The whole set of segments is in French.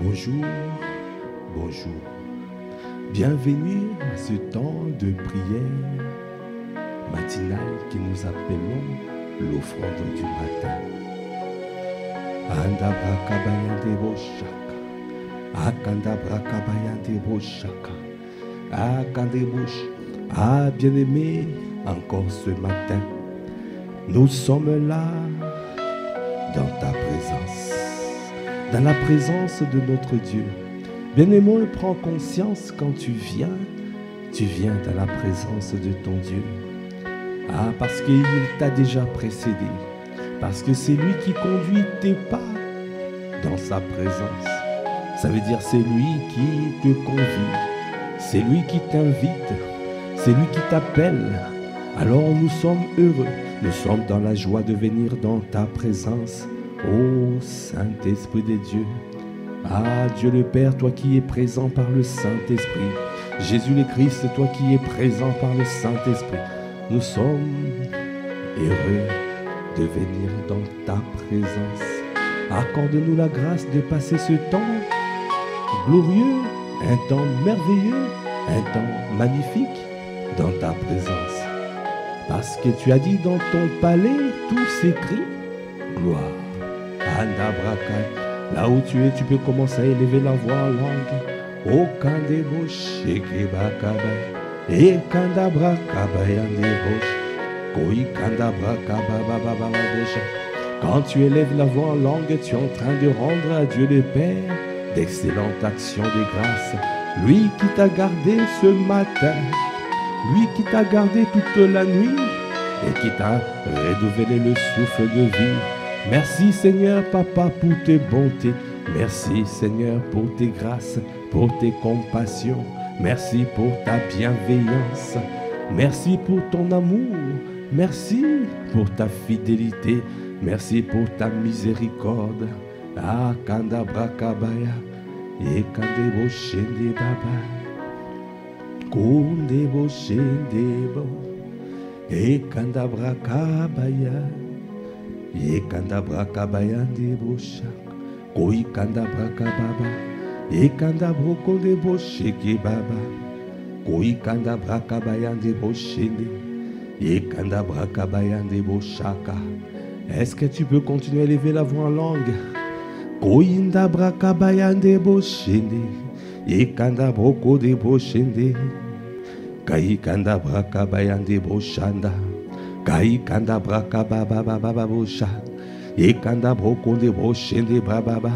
Bonjour, bonjour. Bienvenue à ce temps de prière matinale que nous appelons l'offrande du matin. Andabrakabayande boshaka. Akandabrakabayande boshaka. Akandebush. Ah, bien-aimé, encore ce matin, nous sommes là dans ta présence. Dans la présence de notre Dieu. Bien-aimé, prends conscience quand tu viens dans la présence de ton Dieu. Ah, parce qu'il t'a déjà précédé. Parce que c'est lui qui conduit tes pas dans sa présence. Ça veut dire c'est lui qui te convie. C'est lui qui t'invite. C'est lui qui t'appelle. Alors nous sommes heureux. Nous sommes dans la joie de venir dans ta présence. Ô Saint-Esprit de Dieu, ah Dieu le Père, toi qui es présent par le Saint-Esprit, Jésus le Christ, toi qui es présent par le Saint-Esprit, nous sommes heureux de venir dans ta présence. Accorde-nous la grâce de passer ce temps glorieux, un temps merveilleux, un temps magnifique dans ta présence. Parce que tu as dit dans ton palais, tout s'écrit gloire. Là où tu es, tu peux commencer à élever la voix en langue. O kandebo sheke bakaba, e kandabra kabayandebosh, koi kandabra kabababababosha. Quand tu élèves la voix en langue, tu es en train de rendre à Dieu le Père d'excellentes actions de grâce. Lui qui t'a gardé ce matin, lui qui t'a gardé toute la nuit et qui t'a renouvelé le souffle de vie. Merci Seigneur Papa pour tes bontés. Merci Seigneur pour tes grâces, pour tes compassions. Merci pour ta bienveillance. Merci pour ton amour. Merci pour ta fidélité. Merci pour ta miséricorde. Ah, Kandabra Kabaya. Et Kandebo Shende Baba. Kondebo Shende Bo. Et Kandabra Kabaya. E kanda braka bayande bosha, koi kanda braka baba, e kanda broko de boshe ke baba, koi kanda braka bayande boshende, e kanda braka bayande boshaka. Est-ce que tu peux continuer à élever la voix en langue? Koi inda braka bayande boshende, e kanda broko de boshende, kai kanda braka bayande boshanda. Kai kanda braka baba baba bosha, e kanda brokonde boshende baba,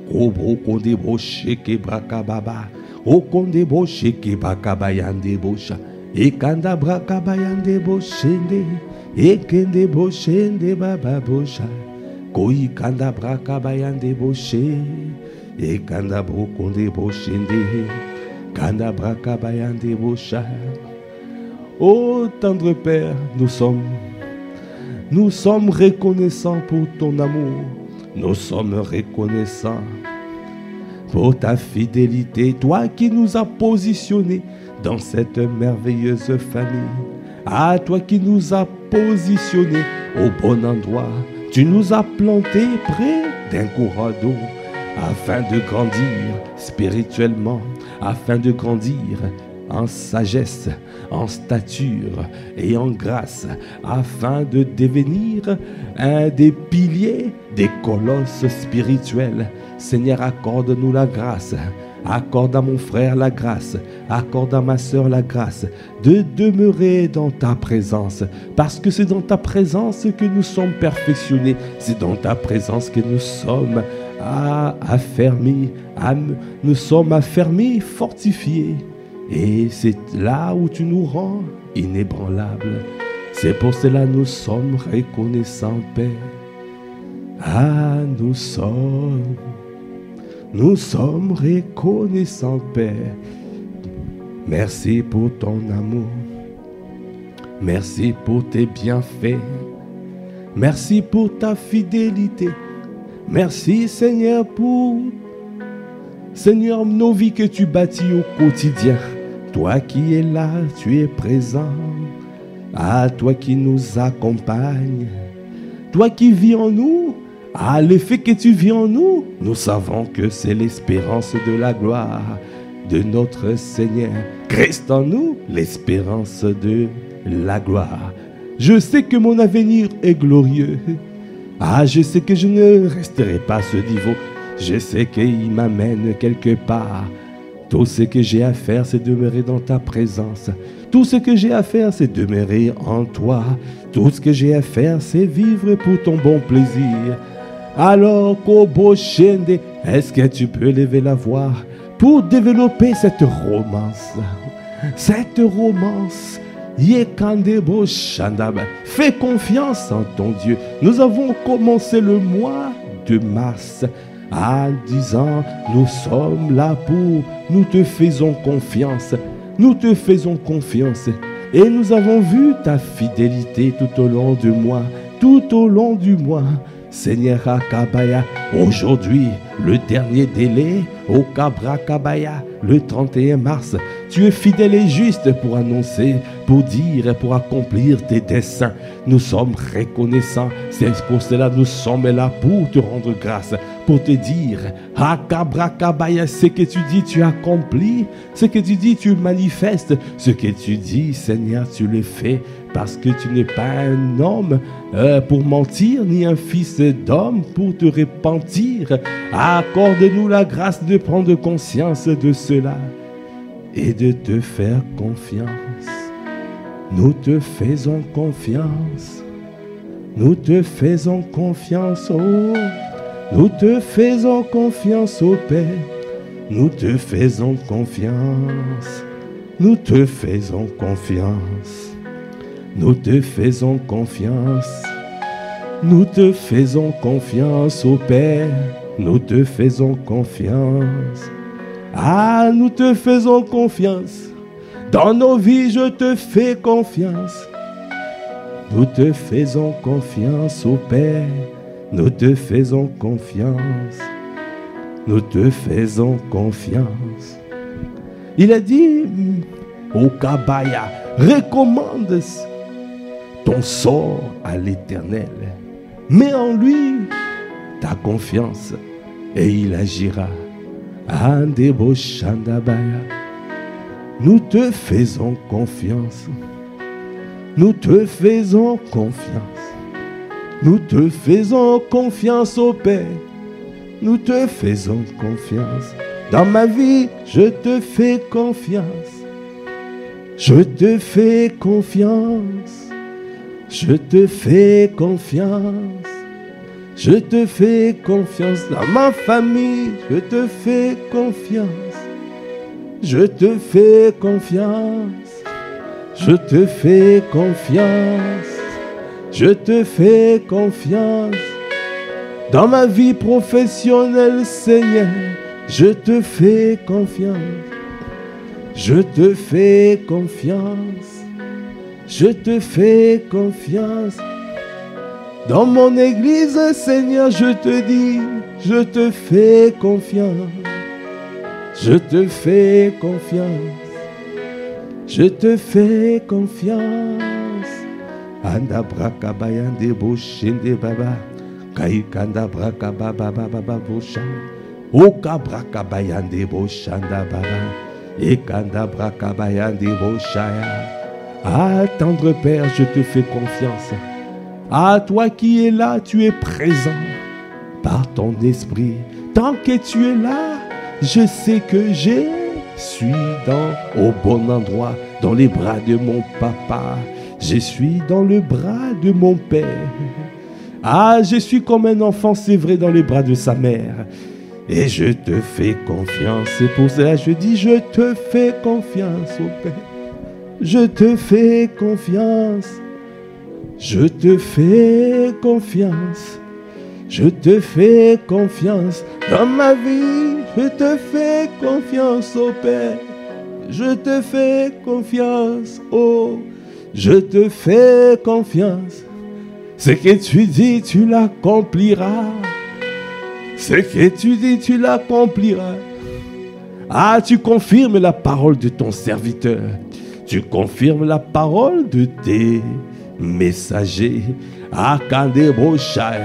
ko brokonde bosheke braka baba, o konde bosheke braka bayande bosha, e kanda braka bayande boshende, e kende boshende baba bosha, koi kanda braka bayande boshe, e kanda brokonde boshende, kanda braka bayande bosha. Ô tendre Père, nous sommes reconnaissants pour ton amour. Nous sommes reconnaissants pour ta fidélité, toi qui nous as positionnés dans cette merveilleuse famille. Ah, toi qui nous as positionnés au bon endroit. Tu nous as plantés près d'un courant d'eau afin de grandir spirituellement, afin de grandir en sagesse, en stature et en grâce, afin de devenir un des piliers, des colosses spirituels. Seigneur, accorde-nous la grâce, accorde à mon frère la grâce, accorde à ma sœur la grâce de demeurer dans ta présence, parce que c'est dans ta présence que nous sommes perfectionnés, c'est dans ta présence que nous sommes affermis, nous sommes affermis, fortifiés. Et c'est là où tu nous rends inébranlables. C'est pour cela que nous sommes reconnaissants, Père. Ah, nous sommes reconnaissants, Père. Merci pour ton amour. Merci pour tes bienfaits. Merci pour ta fidélité. Merci, Seigneur, pour Seigneur, nos vies que tu bâtis au quotidien. Toi qui es là, tu es présent. Ah, toi qui nous accompagnes. Toi qui vis en nous Ah, le fait que tu vis en nous, nous savons que c'est l'espérance de la gloire de notre Seigneur. Christ en nous, l'espérance de la gloire. Je sais que mon avenir est glorieux. Ah, je sais que je ne resterai pas à ce niveau. Je sais qu'il m'amène quelque part. Tout ce que j'ai à faire, c'est demeurer dans ta présence. Tout ce que j'ai à faire, c'est demeurer en toi. Tout ce que j'ai à faire, c'est vivre pour ton bon plaisir. Alors, Kobo Shende, est-ce que tu peux lever la voix pour développer cette romance? Cette romance. Yekandebo Shandaba. Fais confiance en ton Dieu. Nous avons commencé le mois de mars en disant, nous sommes là pour, nous te faisons confiance. Nous te faisons confiance. Et nous avons vu ta fidélité tout au long du mois. Tout au long du mois. Seigneur Akabaya, aujourd'hui, le dernier délai, au Kabra Kabaya, le 31 mars, tu es fidèle et juste pour annoncer, pour dire, pour accomplir tes desseins. Nous sommes reconnaissants. C'est pour cela que nous sommes là pour te rendre grâce, pour te dire, Akabra Kabaya, ce que tu dis, tu accomplis. Ce que tu dis, tu manifestes. Ce que tu dis, Seigneur, tu le fais. Parce que tu n'es pas un homme pour mentir, ni un fils d'homme pour te repentir. Accorde-nous la grâce de prendre conscience de cela et de te faire confiance. Nous te faisons confiance. Nous te faisons confiance, oh. Nous te faisons confiance, oh Père. Nous te faisons confiance. Nous te faisons confiance. Nous te faisons confiance. Nous te faisons confiance, ô Père. Nous te faisons confiance. Ah, nous te faisons confiance. Dans nos vies, je te fais confiance. Nous te faisons confiance, ô Père. Nous te faisons confiance. Nous te faisons confiance. Il a dit, ô Kabaya, recommande ton sort à l'Éternel. Mets en lui ta confiance et il agira. Andebo Shandabaya. Nous te faisons confiance. Nous te faisons confiance. Nous te faisons confiance, ô Père. Nous te faisons confiance. Dans ma vie, je te fais confiance. Je te fais confiance. Je te fais confiance. Je te fais confiance. Dans ma famille, je te fais confiance. Je te fais confiance. Je te fais confiance. Je te fais confiance. Dans ma vie professionnelle, Seigneur, je te fais confiance. Je te fais confiance. Je te fais confiance. Dans mon église, Seigneur, je te dis, je te fais confiance. Je te fais confiance. Je te fais confiance. Anda braka bayande boshende baba. Kaikanda braka baba baba bosha. Oka braka bayande boshanda baba. Ekanda braka bayande boshaya. Ah, tendre Père, je te fais confiance. Ah, toi qui es là, tu es présent par ton esprit. Tant que tu es là, je sais que je suis au bon endroit, dans les bras de mon papa. Je suis dans le bras de mon père. Ah, je suis comme un enfant, c'est vrai, dans les bras de sa mère. Et je te fais confiance. C'est pour cela que je dis, je te fais confiance, ô Père. Je te fais confiance. Je te fais confiance. Je te fais confiance. Dans ma vie, je te fais confiance, ô Père. Je te fais confiance, oh. Je te fais confiance. Ce que tu dis, tu l'accompliras. Ce que tu dis, tu l'accompliras. Ah, tu confirmes la parole de ton serviteur. Tu confirmes la parole de tes messagers. Ah, Kandeboshai.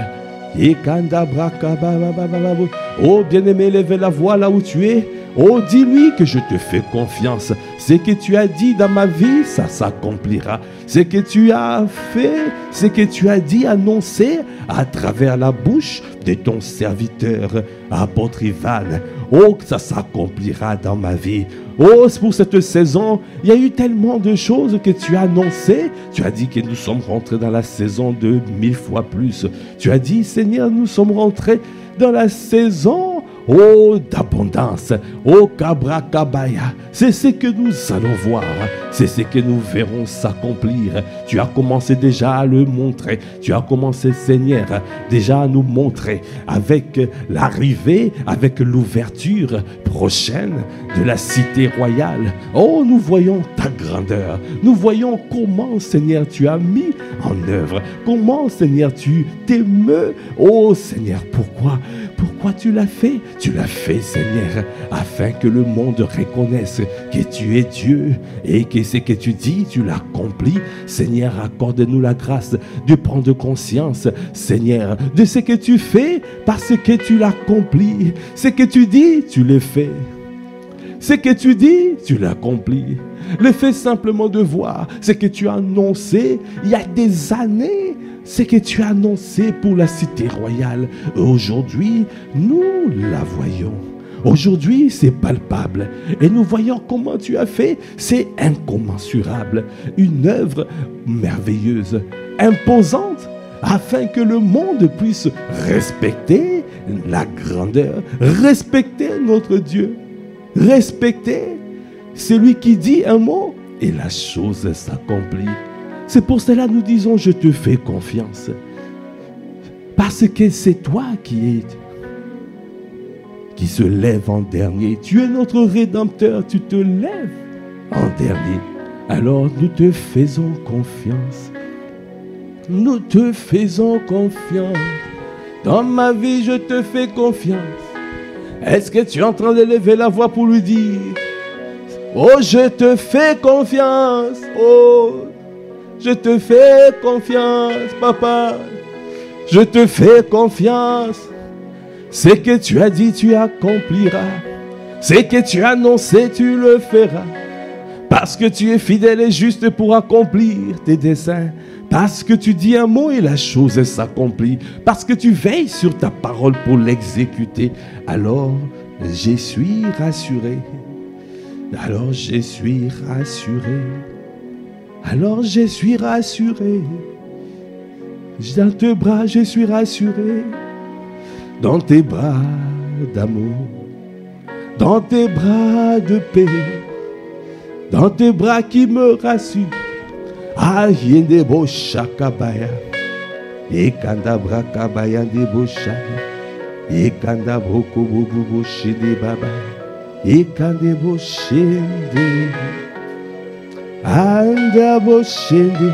Oh bien-aimé, lève la voix là où tu es. Oh, dis-lui que je te fais confiance. Ce que tu as dit dans ma vie, ça s'accomplira. Ce que tu as fait, ce que tu as dit, annoncé à travers la bouche de ton serviteur, apôtre Ivan. Oh, ça s'accomplira dans ma vie. Oh, pour cette saison, il y a eu tellement de choses que tu as annoncées. Tu as dit que nous sommes rentrés dans la saison de 1000 fois plus. Tu as dit, Seigneur, nous sommes rentrés dans la saison d'abondance. Oh, Kabra Kabaya. C'est ce que nous allons voir. C'est ce que nous verrons s'accomplir. Tu as commencé déjà à le montrer. Tu as commencé, Seigneur, déjà à nous montrer avec l'arrivée, avec l'ouverture prochaine de la cité royale. Oh, nous voyons ta grandeur. Nous voyons comment, Seigneur, tu as mis en œuvre. Comment, Seigneur, tu t'émeus. Oh, Seigneur, pourquoi tu l'as fait? Tu l'as fait, Seigneur, afin que le monde reconnaisse que tu es Dieu et que ce que tu dis, tu l'accomplis. Seigneur, accorde-nous la grâce de prendre conscience, Seigneur, de ce que tu fais parce que tu l'accomplis. Ce que tu dis, tu le fais. Ce que tu dis, tu l'accomplis. Le fait simplement de voir ce que tu as annoncé il y a des années, ce que tu as annoncé pour la cité royale. Aujourd'hui, nous la voyons. Aujourd'hui, c'est palpable. Et nous voyons comment tu as fait. C'est incommensurable. Une œuvre merveilleuse, imposante, afin que le monde puisse respecter la grandeur, respecter notre Dieu, respecter celui qui dit un mot et la chose s'accomplit. C'est pour cela que nous disons, je te fais confiance. Parce que c'est toi qui se lève en dernier. Tu es notre Rédempteur, tu te lèves en dernier. Alors nous te faisons confiance. Nous te faisons confiance. Dans ma vie, je te fais confiance. Est-ce que tu es en train de lever la voix pour lui dire, oh, je te fais confiance. Oh, je te fais confiance, papa. Je te fais confiance. Ce que tu as dit, tu accompliras. Ce que tu as annoncé, tu le feras. Parce que tu es fidèle et juste pour accomplir tes desseins. Parce que tu dis un mot et la chose s'accomplit. Parce que tu veilles sur ta parole pour l'exécuter. Alors, je suis rassuré. Alors, je suis rassuré. Alors, je suis rassuré. Dans tes bras, je suis rassuré. Dans tes bras d'amour. Dans tes bras de paix. Dans tes bras qui me rassurent. Ayende bo shakabaya. Ekanda brakabaya de boshaya. Ekanda broko bobo shide baba. Ekande bo shende. Anda bo shende.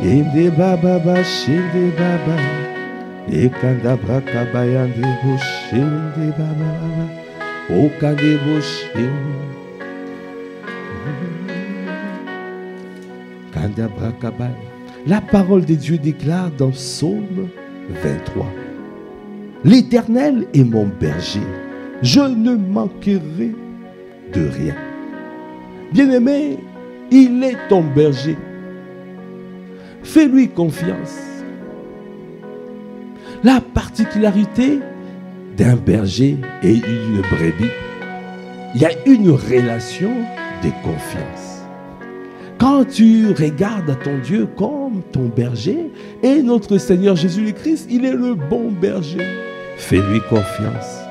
Ende baba ba shende baba. Ekanda brakabaya de bo shende baba. Okande bo shende. La parole de Dieu déclare dans Psaume 23. L'Éternel est mon berger, je ne manquerai de rien. Bien-aimé, il est ton berger. Fais-lui confiance. La particularité d'un berger et une brebis, il y a une relation de confiance. Quand tu regardes à ton Dieu comme ton berger, et notre Seigneur Jésus-Christ, il est le bon berger. Fais-lui confiance.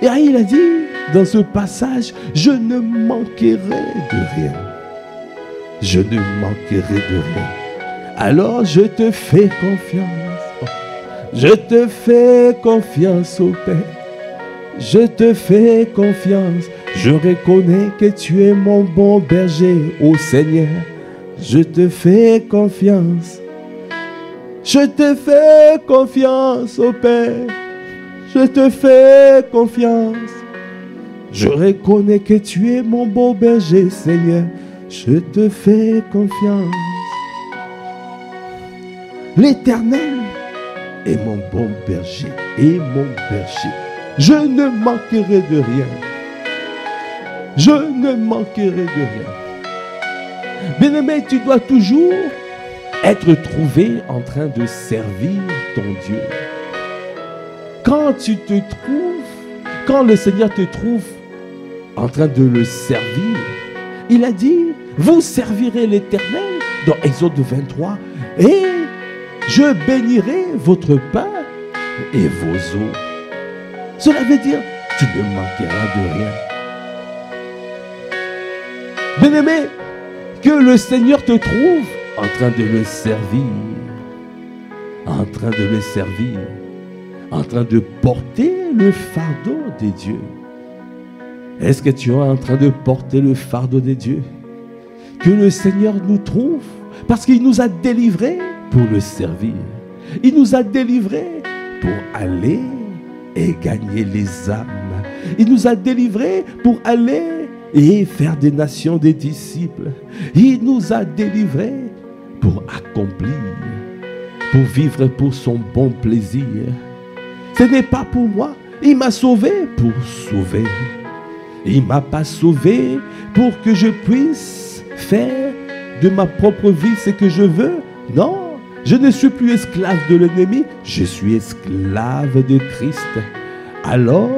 Et il a dit dans ce passage, je ne manquerai de rien. Je ne manquerai de rien. Alors je te fais confiance. Je te fais confiance au Père. Je te fais confiance. Je reconnais que tu es mon bon berger, ô Seigneur. Je te fais confiance. Je te fais confiance, ô Père. Je te fais confiance. Je reconnais que tu es mon bon berger, Seigneur. Je te fais confiance. L'Éternel est mon bon berger et mon berger. Je ne manquerai de rien. Je ne manquerai de rien. Bien-aimé, tu dois toujours être trouvé en train de servir ton Dieu. Quand tu te trouves, quand le Seigneur te trouve en train de le servir, il a dit, vous servirez l'Éternel dans Exode 23 et je bénirai votre pain et vos eaux. Cela veut dire, tu ne manqueras de rien. Bien-aimé, que le Seigneur te trouve en train de le servir, en train de le servir, en train de porter le fardeau des dieux. Est-ce que tu es en train de porter le fardeau des dieux? Que le Seigneur nous trouve, parce qu'il nous a délivrés pour le servir. Il nous a délivrés pour aller et gagner les âmes. Il nous a délivrés pour aller et faire des nations des disciples. Il nous a délivrés pour accomplir, pour vivre pour son bon plaisir. Ce n'est pas pour moi. Il m'a sauvé pour sauver. Il ne m'a pas sauvé pour que je puisse faire de ma propre vie ce que je veux. Non, je ne suis plus esclave de l'ennemi. Je suis esclave de Christ. Alors,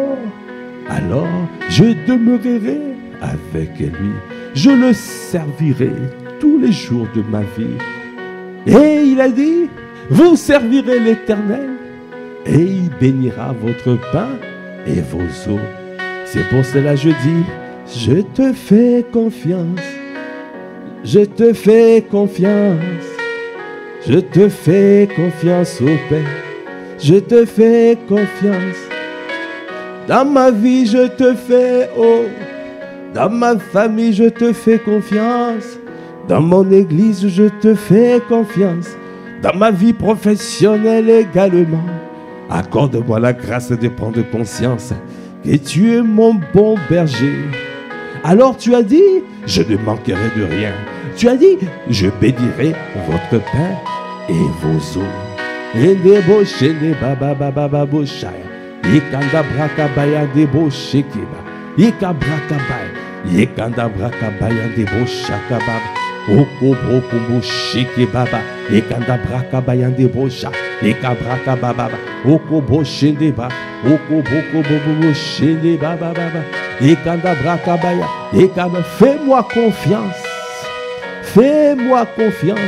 je demeurerai avec lui. Je le servirai tous les jours de ma vie. Et il a dit, vous servirez l'Éternel et il bénira votre pain et vos eaux. C'est pour cela que je dis, je te fais confiance. Je te fais confiance. Je te fais confiance au Père. Je te fais confiance. Dans ma vie, je te fais, oh. Dans ma famille, je te fais confiance. Dans mon église, je te fais confiance. Dans ma vie professionnelle également. Accorde-moi la grâce de prendre conscience que tu es mon bon berger. Alors tu as dit, je ne manquerai de rien. Tu as dit, je bénirai votre pain et vos eaux. Et des bochés, des baba bochaya. Et kanda brakabaya des bochés kiba. Et kabrakabaya. Et kanda brakabaya des bochakababa. Oko broko bocheke baba. Et kanda brakabaya des bocha. Et kabrakababa. Oko bochende ba. Oko boko bobo bochende baba baba. Et kanda brakabaya. Et kanda, fais-moi confiance. Fais-moi confiance.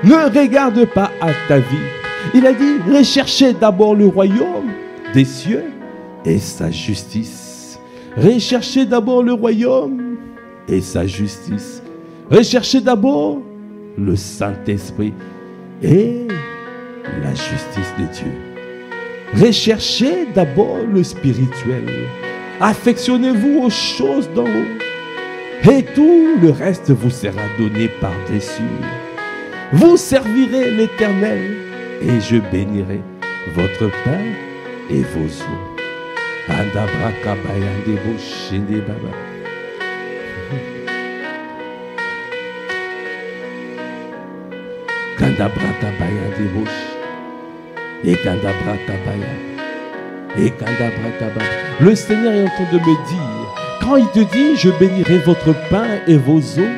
Ne regarde pas à ta vie. Il a dit, recherchez d'abord le royaume des cieux et sa justice. Recherchez d'abord le royaume et sa justice. Recherchez d'abord le Saint-Esprit et la justice de Dieu. Recherchez d'abord le spirituel. Affectionnez-vous aux choses d'en haut. Et tout le reste vous sera donné par-dessus. Vous servirez l'Éternel et je bénirai votre pain et vos eaux. Le Seigneur est en train de me dire, quand il te dit, je bénirai votre pain et vos eaux,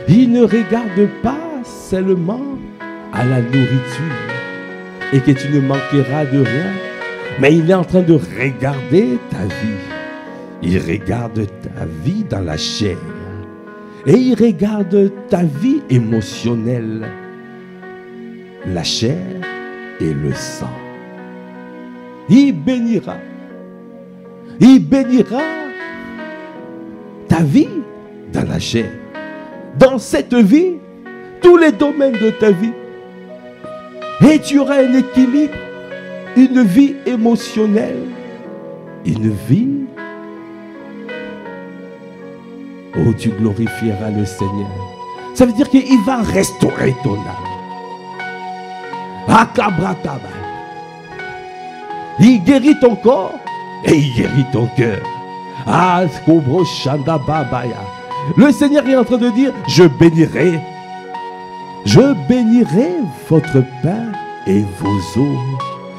il ne regarde pas seulement à la nourriture et que tu ne manqueras de rien, mais il est en train de regarder ta vie. Il regarde ta vie dans la chair et il regarde ta vie émotionnelle, la chair et le sang. Il bénira ta vie dans la chair. Dans cette vie, tous les domaines de ta vie. Et tu auras un équilibre, une vie émotionnelle, une vie où tu glorifieras le Seigneur. Ça veut dire qu'il va restaurer ton âme. Akabrakaba. Il guérit ton corps et il guérit ton cœur. Le Seigneur est en train de dire, je bénirai votre pain et vos os.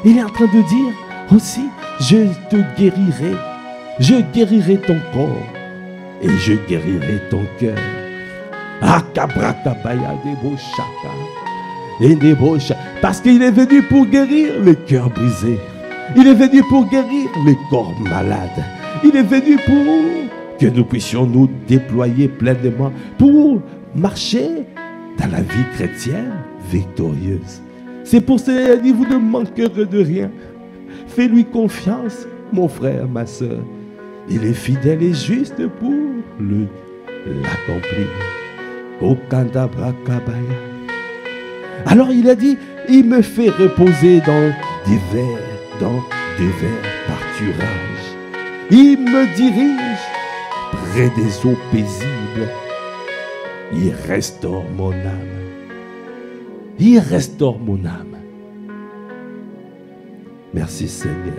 Il est en train de dire aussi, je te guérirai. Je guérirai ton corps et je guérirai ton cœur. Akabrakabaya deboshaka. Et debocha. Parce qu'il est venu pour guérir les cœurs brisés. Il est venu pour guérir les corps malades. Il est venu pour que nous puissions nous déployer pleinement pour marcher dans la vie chrétienne victorieuse. C'est pour cela qu'il dit, vous ne manquerez de rien. Fais-lui confiance, mon frère, ma soeur. Il est fidèle et juste pour l'accomplir. Okandabrakabaya. Alors il a dit, il me fait reposer dans des verts pâturages. Il me dirige près des eaux paisibles. Il restaure mon âme. Il restaure mon âme. Merci Seigneur.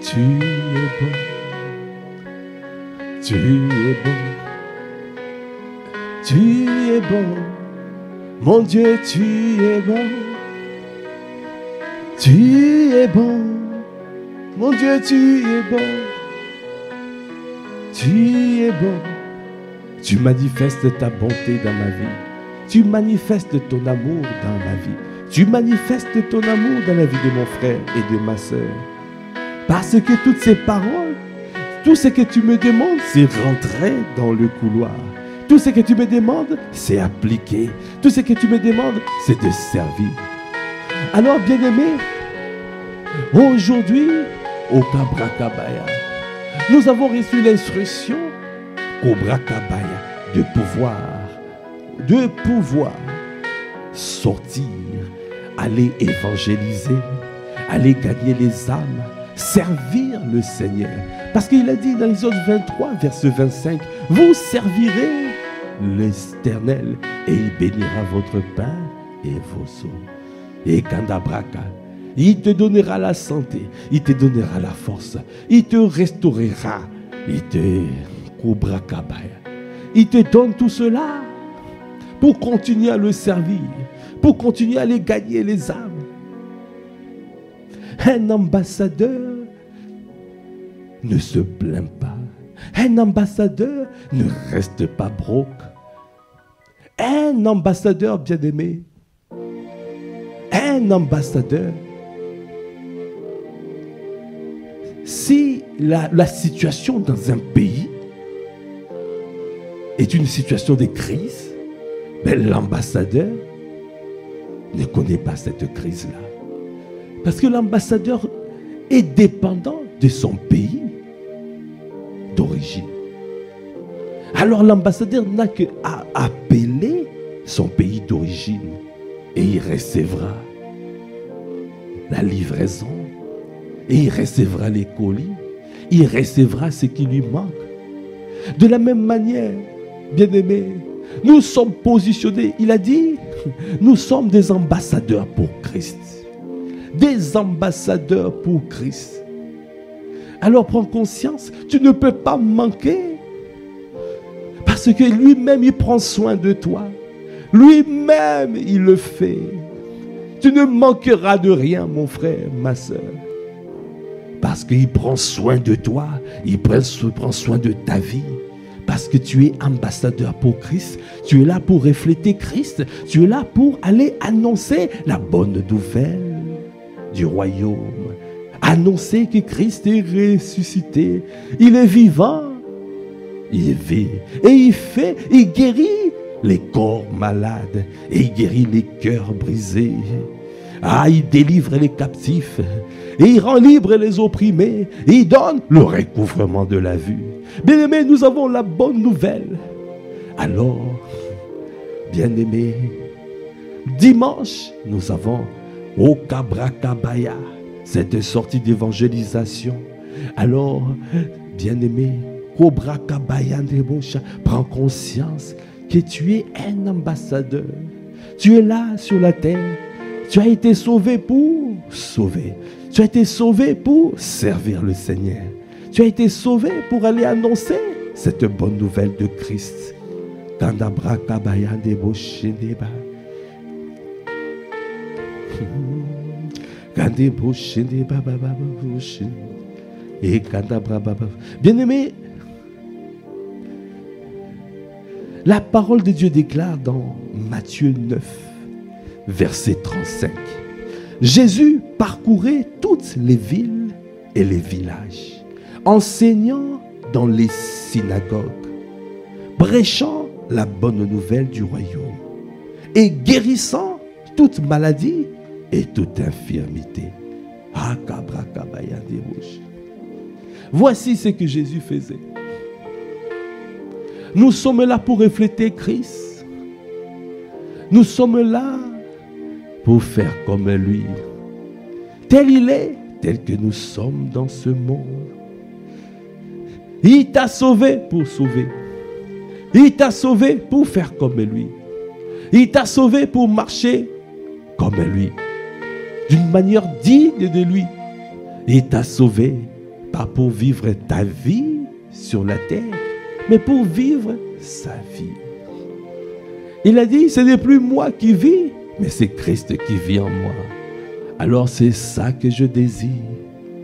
Tu es bon, tu es bon, tu es bon, mon Dieu, tu es bon, tu es bon, mon Dieu, tu es bon, tu es bon, tu manifestes ta bonté dans ma vie, tu manifestes ton amour dans ma vie, tu manifestes ton amour dans la vie de mon frère et de ma soeur. Parce que toutes ces paroles, tout ce que tu me demandes, c'est rentrer dans le couloir. Tout ce que tu me demandes, c'est appliquer. Tout ce que tu me demandes, c'est de servir. Alors, bien-aimés, aujourd'hui, au Kabrakabaya, nous avons reçu l'instruction au Brakabaya de pouvoir sortir, aller évangéliser, aller gagner les âmes, servir le Seigneur. Parce qu'il a dit dans Exode 23, verset 25, vous servirez l'Éternel et il bénira votre pain et vos eaux. Et Kandabraka, il te donnera la santé, il te donnera la force, il te restaurera, il te Kubrakabaya. Il te donne tout cela pour continuer à le servir, pour continuer à les gagner les âmes. Un ambassadeur ne se plaint pas. Un ambassadeur ne reste pas broke. Un ambassadeur bien-aimé, un ambassadeur, si la situation dans un pays est une situation de crise, ben l'ambassadeur ne connaît pas cette crise-là. Parce que l'ambassadeur est dépendant de son pays d'origine. Alors l'ambassadeur n'a qu'à appeler son pays d'origine et il recevra la livraison, et il recevra les colis, il recevra ce qui lui manque. De la même manière, bien-aimés, nous sommes positionnés, il a dit, nous sommes des ambassadeurs pour Christ. Des ambassadeurs pour Christ. Alors prends conscience, tu ne peux pas manquer. Parce que lui-même, il prend soin de toi. Lui-même, il le fait. Tu ne manqueras de rien, mon frère, ma soeur. Parce qu'il prend soin de toi. Il prend soin de ta vie. Parce que tu es ambassadeur pour Christ. Tu es là pour refléter Christ. Tu es là pour aller annoncer la bonne nouvelle du royaume. Annoncer que Christ est ressuscité. Il est vivant. Il vit. Et il guérit les corps malades. Et il guérit les cœurs brisés. Ah, il délivre les captifs. Et il rend libre les opprimés. Et il donne le recouvrement de la vue. Bien-aimés, nous avons la bonne nouvelle. Alors, bien-aimés, dimanche, nous avons au Kabrakabaya cette sortie d'évangélisation. Alors, bien-aimés, prends conscience que tu es un ambassadeur. Tu es là sur la terre. Tu as été sauvé pour sauvé. Tu as été sauvé pour servir le Seigneur. Tu as été sauvé pour aller annoncer cette bonne nouvelle de Christ. Bien-aimé, la parole de Dieu déclare dans Matthieu 9, verset 35. Jésus parcourait toutes les villes et les villages, enseignant dans les synagogues, prêchant la bonne nouvelle du royaume et guérissant toute maladie et toute infirmité. Voici ce que Jésus faisait. Nous sommes là pour refléter Christ. Nous sommes là pour faire comme lui. Tel il est, tel que nous sommes dans ce monde. Il t'a sauvé pour sauver. Il t'a sauvé pour faire comme lui. Il t'a sauvé pour marcher comme lui, d'une manière digne de lui. Il t'a sauvé, pas pour vivre ta vie sur la terre, mais pour vivre sa vie. Il a dit, ce n'est plus moi qui vis, mais c'est Christ qui vit en moi. Alors c'est ça que je désire.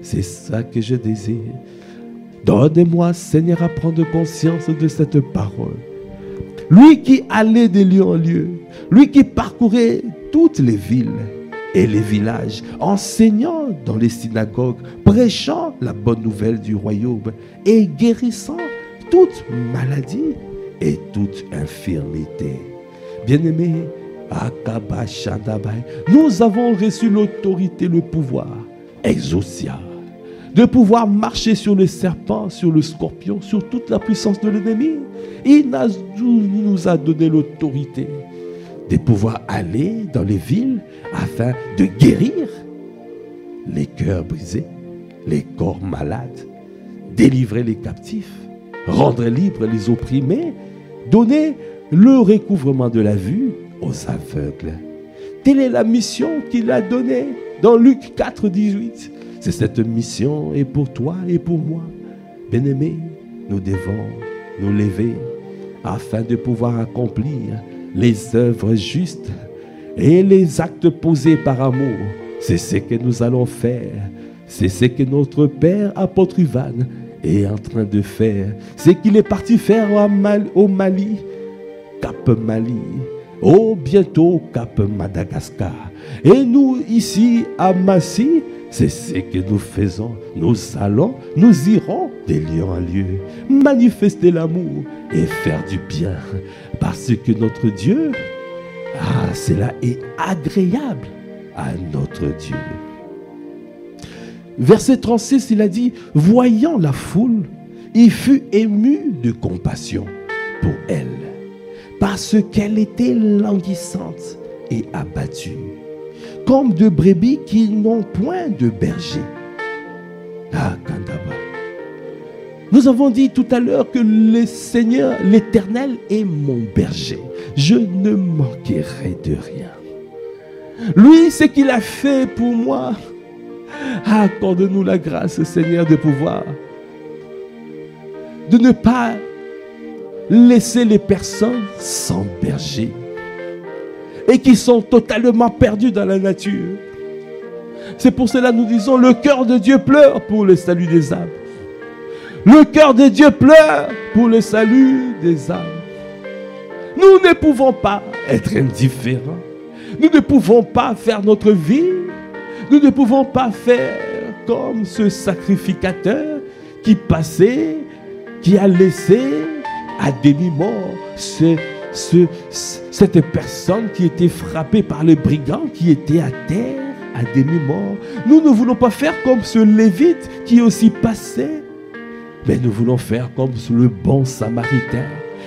C'est ça que je désire. Donne-moi, Seigneur, à prendre conscience de cette parole. Lui qui allait de lieu en lieu, lui qui parcourait toutes les villes et les villages, enseignant dans les synagogues, prêchant la bonne nouvelle du royaume et guérissant toute maladie et toute infirmité. Bien-aimés, nous avons reçu l'autorité, le pouvoir exaucial, de pouvoir marcher sur le serpent, sur le scorpion, sur toute la puissance de l'ennemi. Il nous a donné l'autorité de pouvoir aller dans les villes afin de guérir les cœurs brisés, les corps malades, délivrer les captifs, rendre libres les opprimés, donner le recouvrement de la vue aux aveugles. Telle est la mission qu'il a donnée dans Luc 4, 18. C'est cette mission est pour toi et pour moi. Bien-aimés, nous devons nous lever afin de pouvoir accomplir les œuvres justes et les actes posés par amour. C'est ce que nous allons faire. C'est ce que notre Père, apôtre Ivan, est en train de faire. C'est qu'il est parti faire au Mali, Cap Mali, bientôt Cap Madagascar. Et nous, ici à Massy, c'est ce que nous faisons. Nous irons de lieu en lieu, manifester l'amour et faire du bien. Parce que notre Dieu, cela est agréable à notre Dieu. Verset 36, il a dit, voyant la foule, il fut ému de compassion pour elle, parce qu'elle était languissante et abattue, comme de brebis qui n'ont point de berger. Kandaba. Nous avons dit tout à l'heure que le Seigneur, l'Éternel, est mon berger. Je ne manquerai de rien. Lui, ce qu'il a fait pour moi, accorde-nous la grâce, Seigneur, de pouvoir, de ne pas laisser les personnes sans berger et qui sont totalement perdues dans la nature. C'est pour cela que nous disons, le cœur de Dieu pleure pour le salut des âmes. Le cœur de Dieu pleure pour le salut des âmes. Nous ne pouvons pas être indifférents. Nous ne pouvons pas faire notre vie. Nous ne pouvons pas faire comme ce sacrificateur qui passait, qui a laissé à demi-mort cette personne qui était frappée par les brigands, qui était à terre à demi-mort. Nous ne voulons pas faire comme ce Lévite qui est aussi passé, mais nous voulons faire comme le bon Samaritain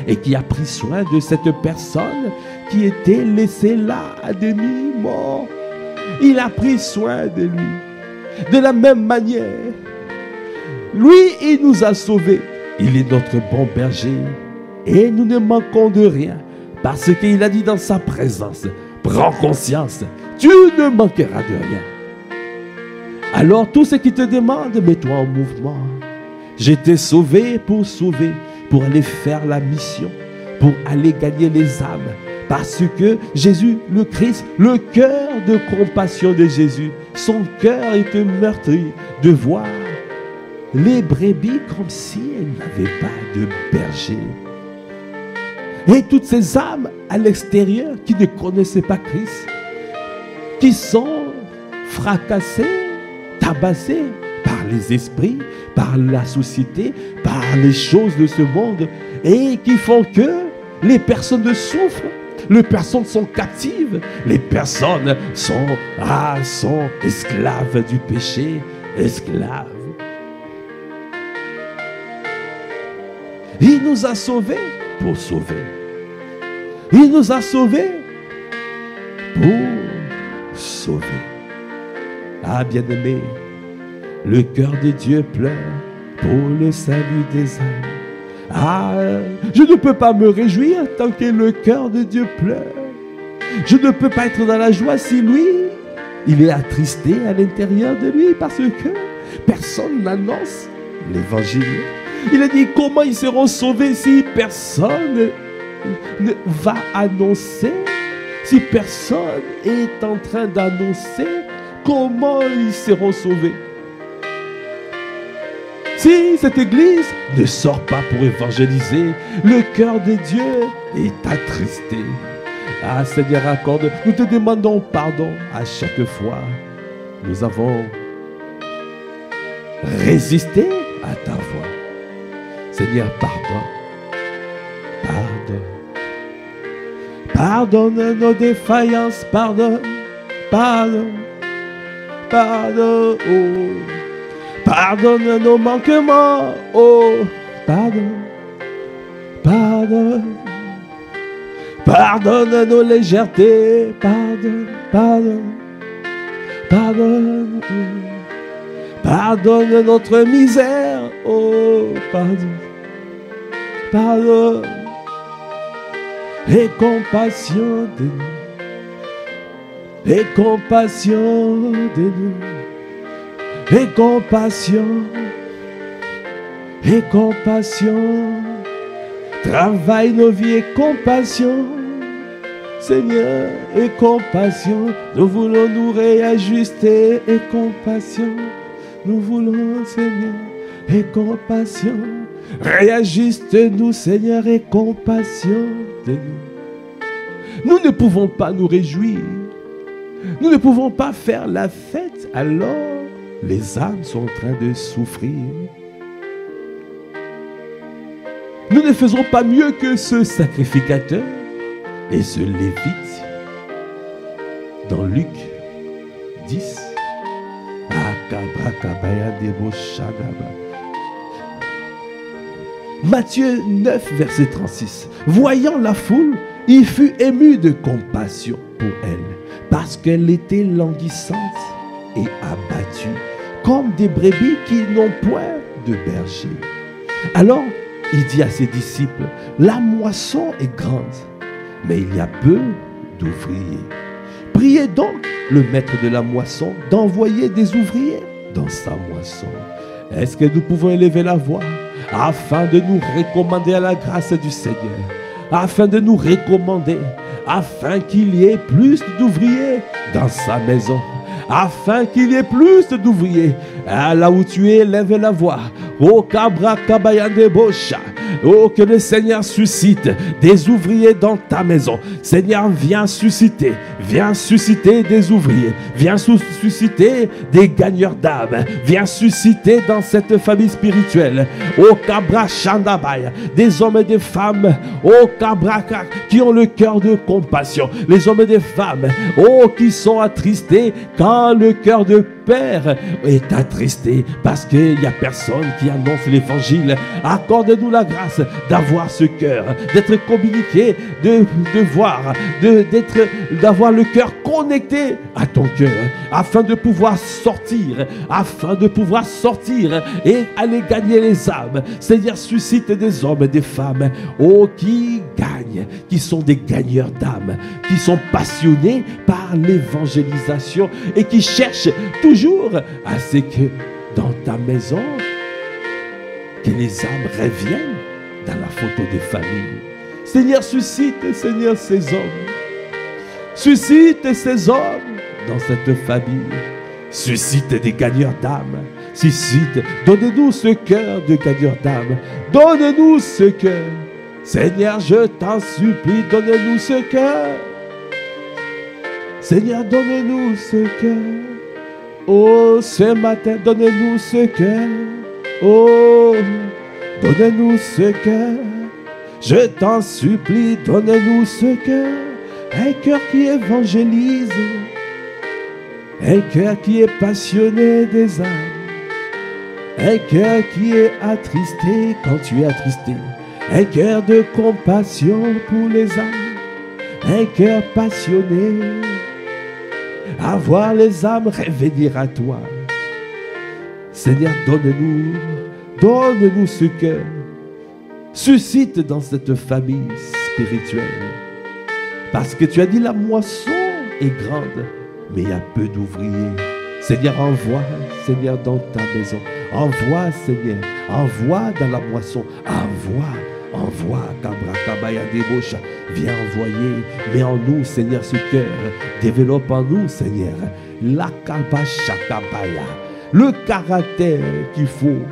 et qui a pris soin de cette personne qui était laissée là à demi-mort. Il a pris soin de lui. De la même manière, lui, il nous a sauvés. Il est notre bon berger et nous ne manquons de rien parce qu'il a dit dans sa présence, prends conscience, tu ne manqueras de rien. Alors tout ce qui te demande, mets-toi en mouvement. J'ai été sauvé, pour aller faire la mission, pour aller gagner les âmes. Parce que Jésus, le Christ, le cœur de compassion de Jésus, son cœur était meurtri de voir les brebis comme si elles n'avaient pas de berger. Et toutes ces âmes à l'extérieur qui ne connaissaient pas Christ, qui sont fracassées, tabassées par les esprits, par la société, par les choses de ce monde, et qui font que les personnes souffrent, les personnes sont captives, les personnes sont esclaves du péché, esclaves. Il nous a sauvés pour sauver. Il nous a sauvés pour sauver. Ah, bien-aimé, le cœur de Dieu pleure pour le salut des âmes. Ah, je ne peux pas me réjouir tant que le cœur de Dieu pleure. Je ne peux pas être dans la joie si lui, il est attristé à l'intérieur de lui parce que personne n'annonce l'évangile. Il a dit comment ils seront sauvés si personne ne va annoncer, si personne est en train d'annoncer comment ils seront sauvés. Si cette église ne sort pas pour évangéliser, le cœur de Dieu est attristé. Ah Seigneur, accorde, nous te demandons pardon à chaque fois. Nous avons résisté à ta voix. Seigneur, pardonne. Pardonne nos défaillances, pardonne. Oh. Pardonne nos manquements, oh. Pardonne nos légèretés, pardonne notre misère, oh, pardonne, et compassion de nous, et compassion de nous, et compassion, travaille nos vies et compassion, Seigneur, et compassion, nous voulons nous réajuster, et compassion, nous voulons, Seigneur, et compassion, réajuste-nous, Seigneur, et compassion de nous. Nous ne pouvons pas nous réjouir, nous ne pouvons pas faire la fête, alors les âmes sont en train de souffrir. Nous ne faisons pas mieux que ce sacrificateur et ce lévite dans Luc 10. Matthieu 9, verset 36. Voyant la foule, il fut ému de compassion pour elle, parce qu'elle était languissante et abattue, comme des brebis qui n'ont point de berger. Alors, il dit à ses disciples, la moisson est grande, mais il y a peu d'ouvriers. Priez donc le maître de la moisson d'envoyer des ouvriers dans sa moisson. Est-ce que nous pouvons élever la voix afin de nous recommander à la grâce du Seigneur, afin de nous recommander, afin qu'il y ait plus d'ouvriers dans sa maison, afin qu'il y ait plus d'ouvriers. Là où tu es, lève la voix. Oh, Kabra Kabayande Bosha. Oh, que le Seigneur suscite des ouvriers dans ta maison. Seigneur, viens susciter des ouvriers. Viens susciter des gagneurs d'âme. Viens susciter dans cette famille spirituelle. Oh, Kabra Shandabaya. Des hommes et des femmes. Oh, Kabra qui ont le cœur de compassion. Les hommes et des femmes. Oh, qui sont attristés quand le cœur de Père est attristé parce qu'il n'y a personne qui annonce l'évangile. Accorde-nous la grâce d'avoir ce cœur, d'être communiqué, d'avoir le cœur connecter à ton cœur, afin de pouvoir sortir et aller gagner les âmes. Seigneur, suscite des hommes et des femmes, qui gagnent, qui sont des gagneurs d'âmes, qui sont passionnés par l'évangélisation et qui cherchent toujours à ce que dans ta maison, que les âmes reviennent dans la photo des familles. Seigneur, suscite, Seigneur, ces hommes. Suscite ces hommes dans cette famille. Suscite des gagneurs d'âme. Suscite, donne-nous ce cœur de gagneur d'âme. Donne-nous ce cœur. Seigneur, je t'en supplie, donne-nous ce cœur. Seigneur, donne-nous ce cœur. Oh, ce matin, donne-nous ce cœur. Oh, donne-nous ce cœur. Je t'en supplie, donne-nous ce cœur. Un cœur qui évangélise. Un cœur qui est passionné des âmes. Un cœur qui est attristé quand tu es attristé. Un cœur de compassion pour les âmes. Un cœur passionné à voir les âmes revenir à toi. Seigneur, donne-nous ce cœur. Suscite dans cette famille spirituelle. Parce que tu as dit la moisson est grande, mais il y a peu d'ouvriers. Seigneur, envoie, Seigneur, dans ta maison. Envoie, Seigneur, envoie dans la moisson. Envoie, Kabra Kabaya Débauche. Viens envoyer. Mets en nous, Seigneur, ce cœur. Développe en nous, Seigneur, la Kabasha Kabaya. Le caractère qu'il faut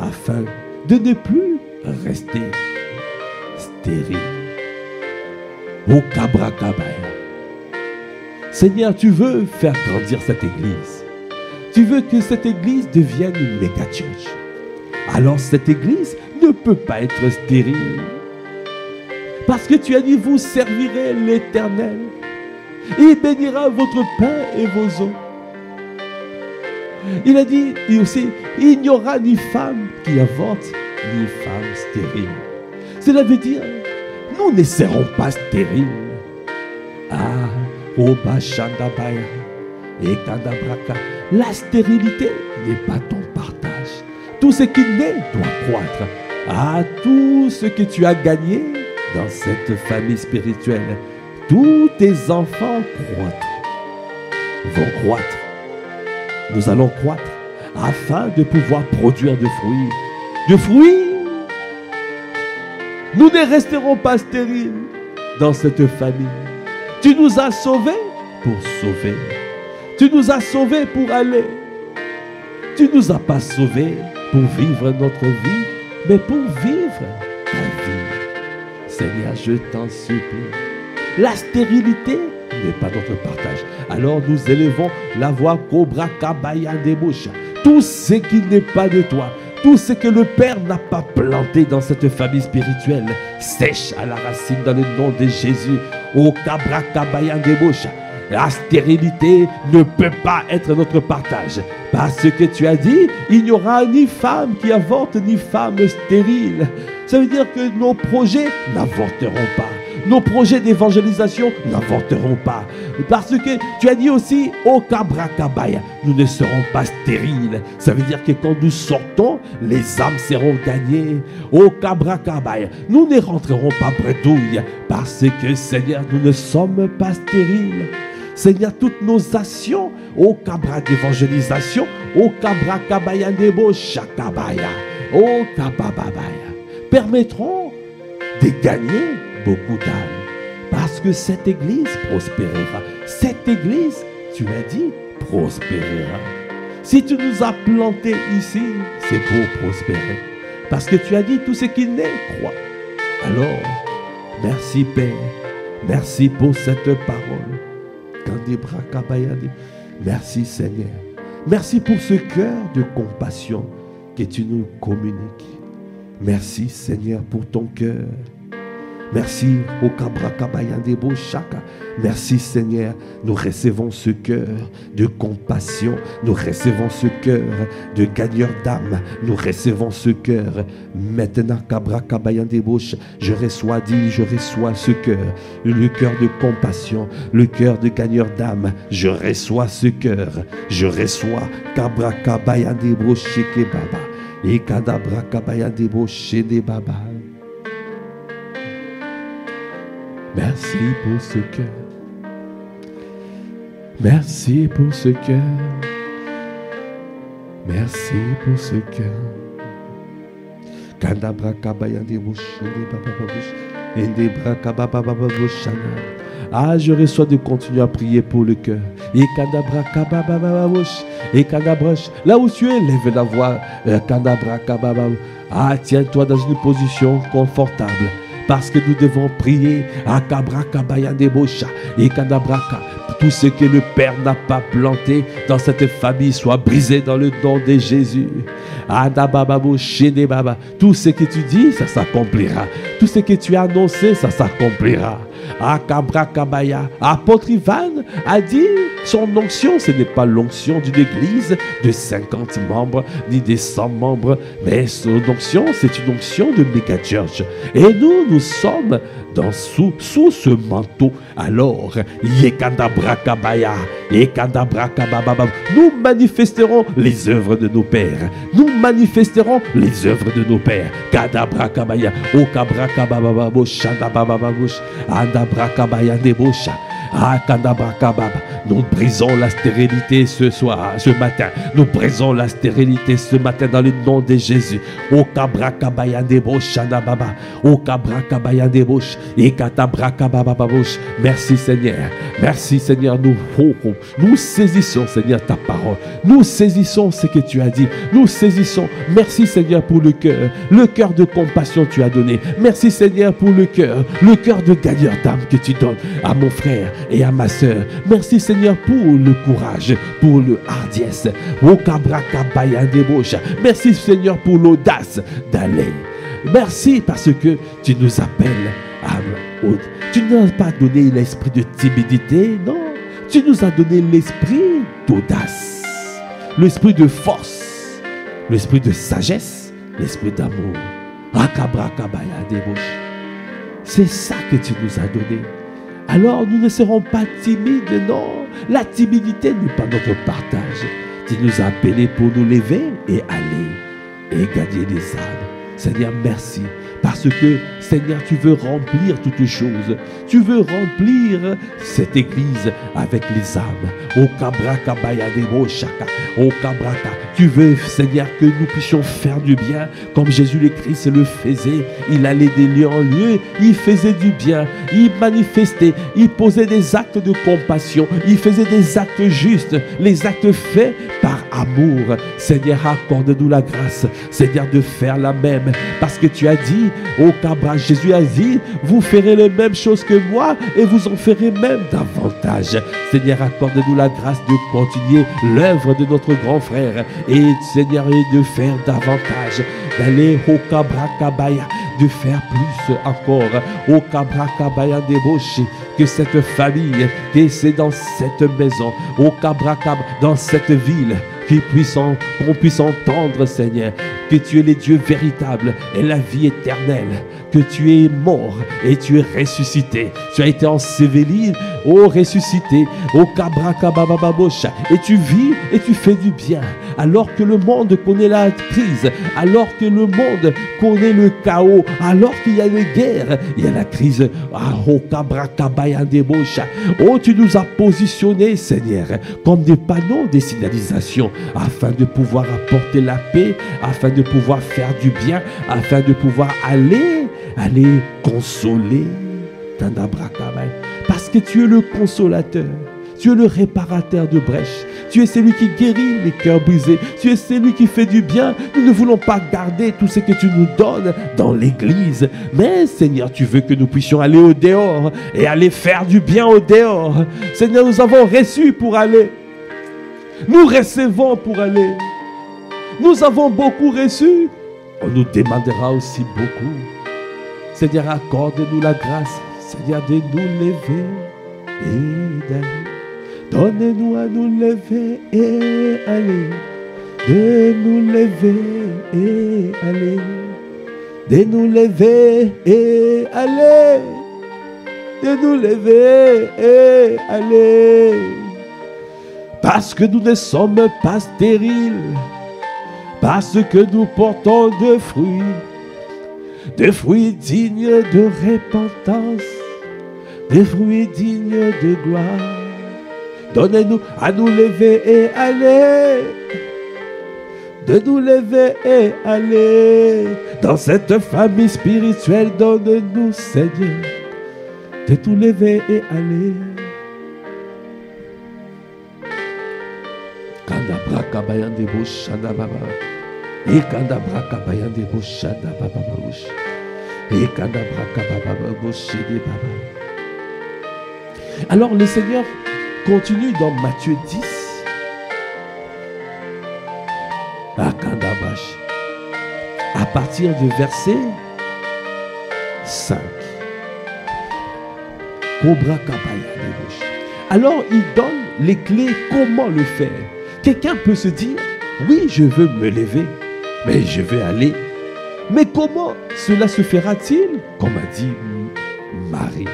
afin de ne plus rester stérile. Au Kabra Kabaya. Seigneur, tu veux faire grandir cette église. Tu veux que cette église devienne une méga church. Alors cette église ne peut pas être stérile. Parce que tu as dit, vous servirez l'Éternel. Il bénira votre pain et vos eaux. Il a dit aussi, il n'y aura ni femme qui avorte, ni femme stérile. Cela veut dire, nous ne serons pas stériles. La stérilité n'est pas ton partage. Tout ce qui naît doit croître. Tout ce que tu as gagné dans cette famille spirituelle, tous tes enfants vont croître. Nous allons croître afin de pouvoir produire des fruits. Nous ne resterons pas stériles dans cette famille. Tu nous as sauvés pour sauver. Tu nous as sauvés pour aller. Tu ne nous as pas sauvés pour vivre notre vie, mais pour vivre ta vie. Seigneur, je t'en supplie. La stérilité n'est pas notre partage. Alors nous élevons la voix Cobra Kabaya Débauche. Tout ce qui n'est pas de toi, tout ce que le Père n'a pas planté dans cette famille spirituelle, sèche à la racine dans le nom de Jésus. Au Kabra Kabaya Débauche. La stérilité ne peut pas être notre partage. Parce que tu as dit, il n'y aura ni femme qui avorte, ni femme stérile. Ça veut dire que nos projets n'avorteront pas. Nos projets d'évangélisation n'avorteront pas. Parce que tu as dit aussi, au Kabra Kabaya, nous ne serons pas stériles. Ça veut dire que quand nous sortons, les âmes seront gagnées. Au Kabra Kabaya, nous ne rentrerons pas bredouilles. Parce que, Seigneur, nous ne sommes pas stériles. Seigneur, toutes nos actions, au Kabra d'évangélisation, au Kabra Kabaya Nebo Shakabaya, au Kabababaya, permettront de gagner beaucoup d'âmes. Parce que cette église prospérera. Cette église, tu l'as dit, prospérera. Si tu nous as plantés ici, c'est pour prospérer. Parce que tu as dit, tout ce qui naît croit. Alors, merci Père. Merci pour cette parole. Merci Seigneur. Merci pour ce cœur de compassion que tu nous communiques. Merci Seigneur pour ton cœur. Merci, au Kabra Kabayandebo Chaka. Merci Seigneur, nous recevons ce cœur de compassion, nous recevons ce cœur de gagneur d'âme, nous recevons ce cœur. Maintenant, Kabra Kabayandebo, je reçois ce cœur, le cœur de compassion, le cœur de gagneur d'âme. Je reçois ce cœur, je reçois Kabra Kabayandebo Sheke Baba et Kadabra Kabayandebo Shede Baba. Merci pour ce cœur. Merci pour ce cœur. Merci pour ce cœur. Kadabra Kabayandebo Shede Baba Bush. Ah, je reçois de continuer à prier pour le cœur. Et Kadabra Kababa Bush. Et Kadabra, là où tu es, lève la voix. Kadabra Kababa. Ah, tiens-toi dans une position confortable. Parce que nous devons prier à Kabra Kabayandebosha et Kadabraka. Tout ce que le Père n'a pas planté dans cette famille soit brisé dans le nom de Jésus. Tout ce que tu dis, ça s'accomplira. Tout ce que tu as annoncé, ça s'accomplira. Kabra Kabaya. Apôtre Ivan a dit son onction, ce n'est pas l'onction d'une église de 50 membres ni de 100 membres, mais son onction, c'est une onction de méga church. Et nous sommes sous ce manteau. Alors, nous manifesterons les œuvres de nos pères. Nous manifesterons les œuvres de nos pères. Kadabra Kabaya, O Kabra Kababa Bosha, Dababa Bush, Andabra Kabaya Debosha. Nous brisons la stérilité ce matin. Nous brisons la stérilité ce matin dans le nom de Jésus. O Kabra Kabaya Debosh, Baba. O Kabra Kabaya Debosh, et Katabra Kababa Bosh. Merci Seigneur. Merci Seigneur. Nous saisissons Seigneur ta parole. Nous saisissons ce que tu as dit. Nous saisissons. Merci Seigneur pour le cœur de compassion tu as donné. Merci Seigneur pour le cœur de gagneur d'âme que tu donnes à mon frère et à ma soeur. Merci Seigneur pour le courage, pour le hardiesse. Merci Seigneur pour l'audace d'aller. Merci parce que tu nous appelles à tu ne nous as pas donné l'esprit de timidité, non. Tu nous as donné l'esprit d'audace, l'esprit de force, l'esprit de sagesse, l'esprit d'amour. C'est ça que tu nous as donné. Alors nous ne serons pas timides, non. La timidité n'est pas notre partage. Tu nous as appelés pour nous lever et aller et gagner des âmes. Seigneur, merci. Parce que, Seigneur, tu veux remplir toutes choses. Tu veux remplir cette église avec les âmes. Au Kabra Kabaya Debo Shaka. Au Kabraka. Tu veux, Seigneur, que nous puissions faire du bien comme Jésus le Christ le faisait. Il allait de lieu en lieu. Il faisait du bien. Il manifestait. Il posait des actes de compassion. Il faisait des actes justes. Les actes faits par amour. Seigneur, accorde-nous la grâce, Seigneur, de faire la même. Parce que tu as dit, au Cabra, Jésus a dit, vous ferez les mêmes choses que moi et vous en ferez même davantage. Seigneur, accorde-nous la grâce de continuer l'œuvre de notre grand frère et Seigneur, de faire davantage, d'aller au Cabra Kabaya, de faire plus encore au Cabra Kabaya débauché, que cette famille, que c'est dans cette maison, au Cabra Kabaya, dans cette ville, qu'on puisse entendre, Seigneur, que tu es le Dieu véritable et la vie éternelle, que tu es mort et tu es ressuscité. Tu as été enseveli, ressuscité, Kabra Kababababosha, et tu vis et tu fais du bien. Alors que le monde connaît la crise, alors que le monde connaît le chaos, alors qu'il y a les guerres, il y a la crise. Oh, tu nous as positionnés, Seigneur, comme des panneaux de signalisation, afin de pouvoir apporter la paix, afin de pouvoir faire du bien, afin de pouvoir aller consoler. Parce que tu es le consolateur, tu es le réparateur de brèches, tu es celui qui guérit les cœurs brisés, tu es celui qui fait du bien. Nous ne voulons pas garder tout ce que tu nous donnes dans l'église, mais Seigneur, tu veux que nous puissions aller au dehors et aller faire du bien au dehors. Seigneur, nous avons reçu pour aller, nous recevons pour aller, nous avons beaucoup reçu, on nous demandera aussi beaucoup. Seigneur, accorde-nous la grâce, Seigneur, de nous lever et d'aller. Donne-nous à nous lever et aller. De nous lever et aller. De nous lever et aller. De nous lever et aller. Parce que nous ne sommes pas stériles. Parce que nous portons des fruits dignes de repentance, des fruits dignes de gloire. Donnez-nous à nous lever et aller, de nous lever et aller. Dans cette famille spirituelle, donne-nous, Seigneur, de nous lever et aller. Kandabra kabayande boshanda baba. Et kandabra kabayande boshanda baba babush. Et kandabra kababa boshede baba. Alors le Seigneur continue dans Matthieu 10. À Kandabash. À partir du verset 5. Cobra kabayande bosh. Alors il donne les clés comment le faire. Quelqu'un peut se dire, oui, je veux me lever, mais je vais aller. Mais comment cela se fera-t-il? Comme a dit Marie.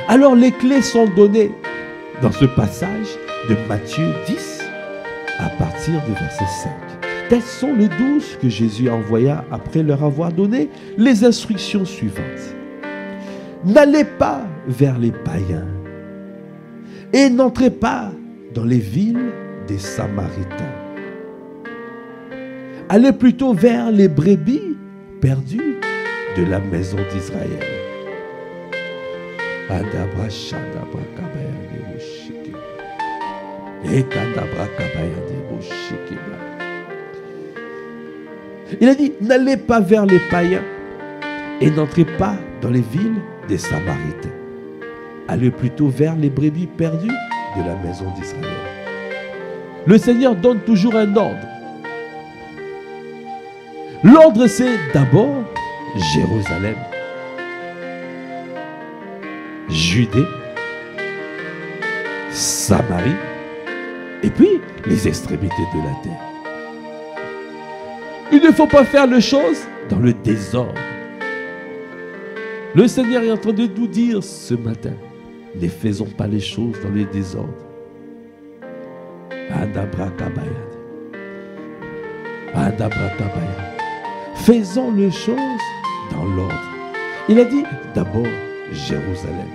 Alors les clés sont données dans ce passage de Matthieu 10 à partir du verset 5. Tels sont les 12 que Jésus envoya après leur avoir donné les instructions suivantes. N'allez pas vers les païens et n'entrez pas dans les villes des Samaritains. Allez plutôt vers les brebis perdues de la maison d'Israël. Il a dit, n'allez pas vers les païens et n'entrez pas dans les villes des Samaritains. Allez plutôt vers les brebis perdues de la maison d'Israël. Le Seigneur donne toujours un ordre. L'ordre, c'est d'abord Jérusalem, Judée, Samarie, et puis les extrémités de la terre. Il ne faut pas faire les choses dans le désordre. Le Seigneur est en train de nous dire ce matin, ne faisons pas les choses dans le désordre. Faisons les choses dans l'ordre. Il a dit d'abord Jérusalem,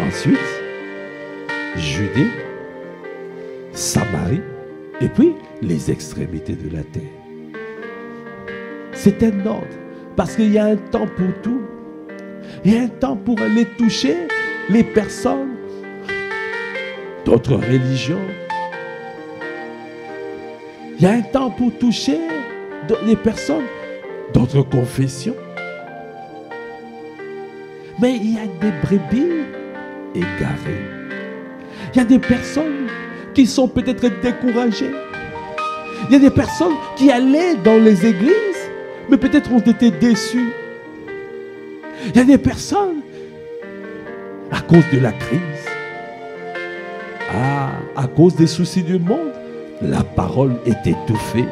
ensuite Judée, Samarie, et puis les extrémités de la terre. C'est un ordre, parce qu'il y a un temps pour tout. Il y a un temps pour aller toucher les personnes d'autres religions. Il y a un temps pour toucher les personnes d'autres confessions. Mais il y a des brebis égarées. Il y a des personnes qui sont peut-être découragées. Il y a des personnes qui allaient dans les églises, mais peut-être ont été déçues. Il y a des personnes, à cause de la crise, à cause des soucis du monde, la parole est étouffée.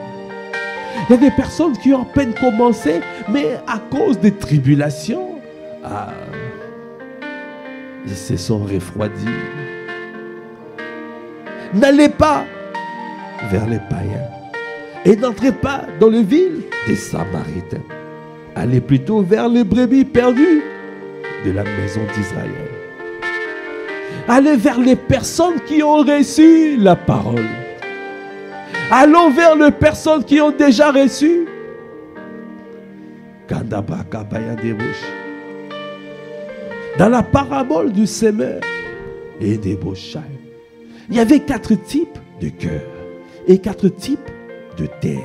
Il y a des personnes qui ont à peine commencé, mais à cause des tribulations, ils se sont refroidis. N'allez pas vers les païens et n'entrez pas dans les villes des Samaritains. Allez plutôt vers les brebis perdues de la maison d'Israël. Allez vers les personnes qui ont reçu la parole. Allons vers les personnes qui ont déjà reçu. Dans la parabole du semeur et des bouchailles, il y avait 4 types de cœurs et 4 types de terre.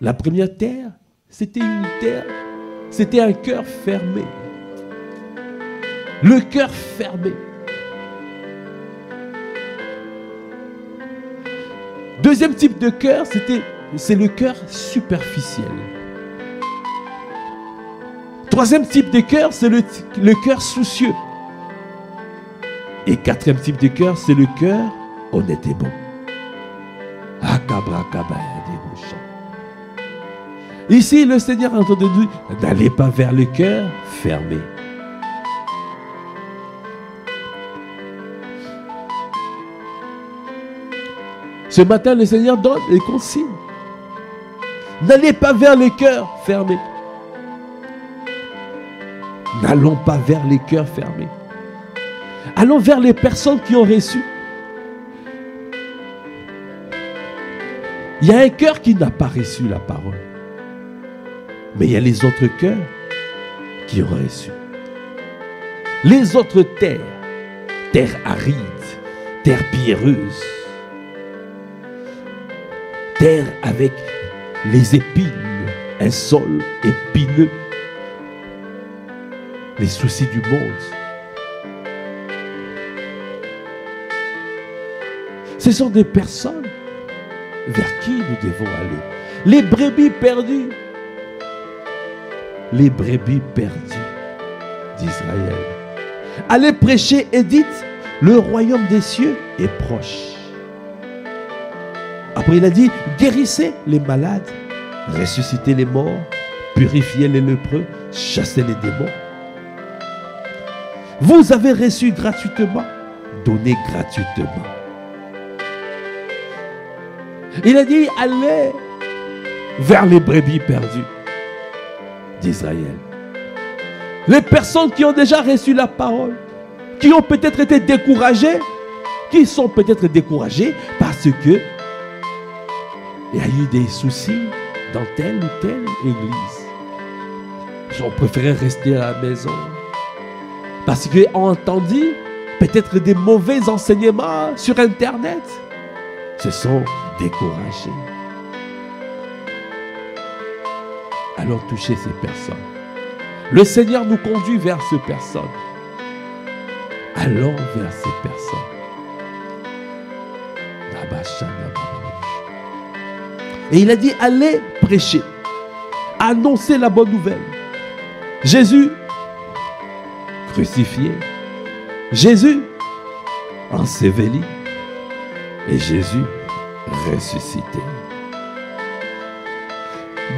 La première terre, c'était une terre, c'était un cœur fermé. Le cœur fermé. Deuxième type de cœur, c'est le cœur superficiel. Troisième type de cœur, c'est le cœur soucieux. Et quatrième type de cœur, c'est le cœur honnête et bon. Ici, le Seigneur a entendu nous, n'allez pas vers le cœur fermé. Ce matin, le Seigneur donne les consignes. N'allez pas vers les cœurs fermés. N'allons pas vers les cœurs fermés. Allons vers les personnes qui ont reçu. Il y a un cœur qui n'a pas reçu la parole. Mais il y a les autres cœurs qui ont reçu. Les autres terres, terre aride, terre pierreuse, terre avec les épines, un sol épineux, les soucis du monde. Ce sont des personnes vers qui nous devons aller. Les brebis perdues. Les brebis perdues d'Israël. Allez prêcher et dites, le royaume des cieux est proche. Après il a dit, guérissez les malades, ressuscitez les morts, purifiez les lépreux, chassez les démons. Vous avez reçu gratuitement, donnez gratuitement. Il a dit, allez vers les brebis perdues d'Israël. Les personnes qui ont déjà reçu la parole, qui ont peut-être été découragées, qui sont peut-être découragées parce que il y a eu des soucis dans telle ou telle église. Ils ont préféré rester à la maison parce qu'ils ont entendu peut-être des mauvais enseignements sur Internet. Se sont découragés. Allons toucher ces personnes. Le Seigneur nous conduit vers ces personnes. Allons vers ces personnes. Et il a dit, allez prêcher, annoncer la bonne nouvelle. Jésus crucifié, Jésus enseveli et Jésus ressuscité.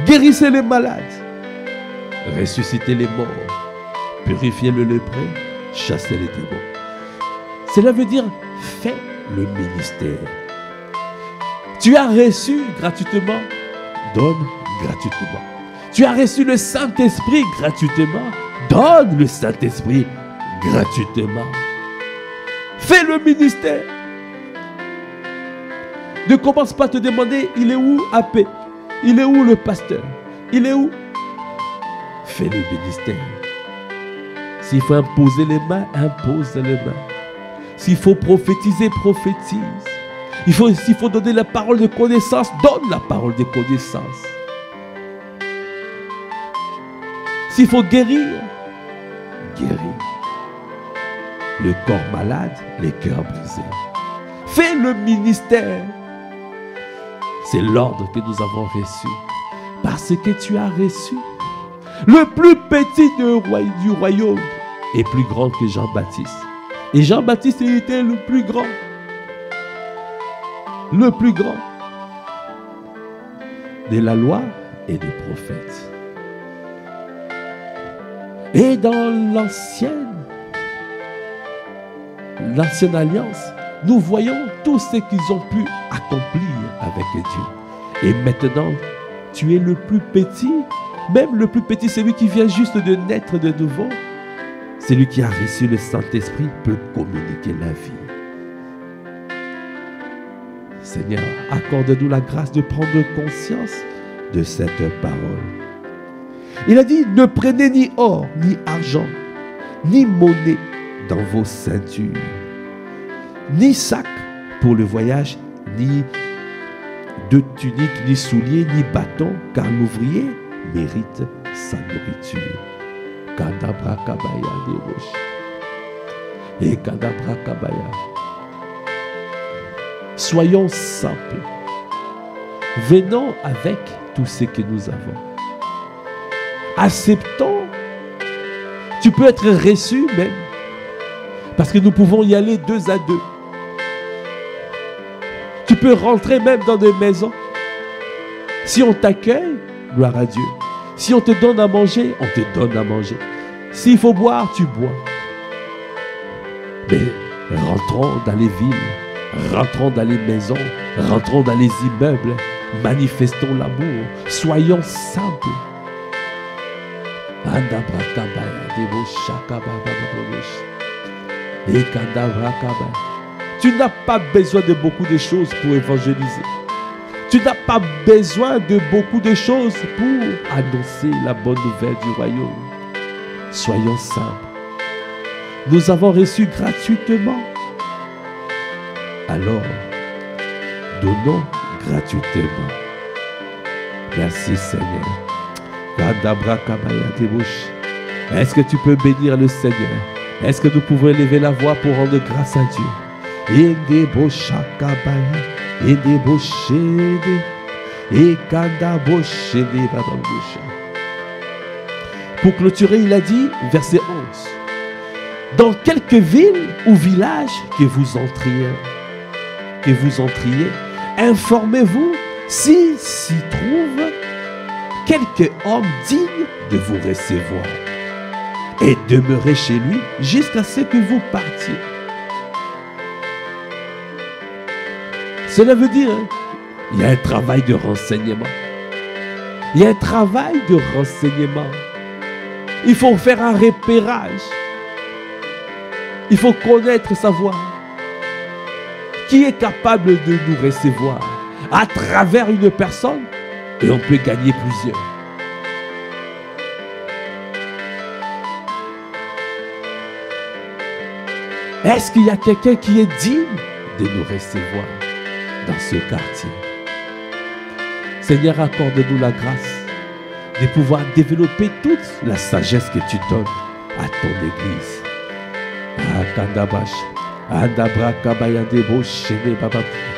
Guérissez les malades, ressuscitez les morts, purifiez le lépreux, chassez les démons. Cela veut dire, fais le ministère. Tu as reçu gratuitement, donne gratuitement. Tu as reçu le Saint-Esprit gratuitement, donne le Saint-Esprit gratuitement. Fais le ministère. Ne commence pas à te demander, il est où AP? Il est où le pasteur? Il est où? Fais le ministère. S'il faut imposer les mains, impose les mains. S'il faut prophétiser, prophétise. S'il faut donner la parole de connaissance, donne la parole de connaissance. S'il faut guérir, guéris. Le corps malade, les cœurs brisés. Fais le ministère. C'est l'ordre que nous avons reçu. Parce que tu as reçu. Le plus petit du royaume est plus grand que Jean-Baptiste. Et Jean-Baptiste était le plus grand. Le plus grand de la loi et des prophètes. Et dans l'ancienne alliance, nous voyons tout ce qu'ils ont pu accomplir avec Dieu. Et maintenant, tu es le plus petit, même le plus petit, celui qui vient juste de naître de nouveau. Celui qui a reçu le Saint-Esprit peut communiquer la vie. Seigneur, accorde-nous la grâce de prendre conscience de cette parole. Il a dit, ne prenez ni or, ni argent, ni monnaie dans vos ceintures, ni sac pour le voyage, ni de tunique, ni souliers, ni bâton, car l'ouvrier mérite sa nourriture. Kadabra kabaya déroche. Et kadabra kabaya. Soyons simples. Venons avec tout ce que nous avons. Acceptons. Tu peux être reçu même. Parce que nous pouvons y aller 2 à 2. Tu peux rentrer même dans des maisons. Si on t'accueille, gloire à Dieu. Si on te donne à manger, on te donne à manger. S'il faut boire, tu bois. Mais rentrons dans les villes, rentrons dans les maisons, rentrons dans les immeubles, manifestons l'amour, soyons simples. Tu n'as pas besoin de beaucoup de choses pour évangéliser. Tu n'as pas besoin de beaucoup de choses pour annoncer la bonne nouvelle du royaume. Soyons simples. Nous avons reçu gratuitement. Alors, donnons gratuitement. Merci Seigneur. Est-ce que tu peux bénir le Seigneur? Est-ce que nous pouvons élever la voix pour rendre grâce à Dieu? Pour clôturer, il a dit, verset 11, dans quelques villes ou villages que vous entriez, informez-vous s'il s'y trouve quelque homme digne de vous recevoir et demeurez chez lui jusqu'à ce que vous partiez. Cela veut dire, il y a un travail de renseignement. Il y a un travail de renseignement. Il faut faire un repérage. Il faut connaître, savoir qui est capable de nous recevoir à travers une personne, et on peut gagner plusieurs. Est-ce qu'il y a quelqu'un qui est digne de nous recevoir dans ce quartier? Seigneur, accorde-nous la grâce de pouvoir développer toute la sagesse que tu donnes à ton Église.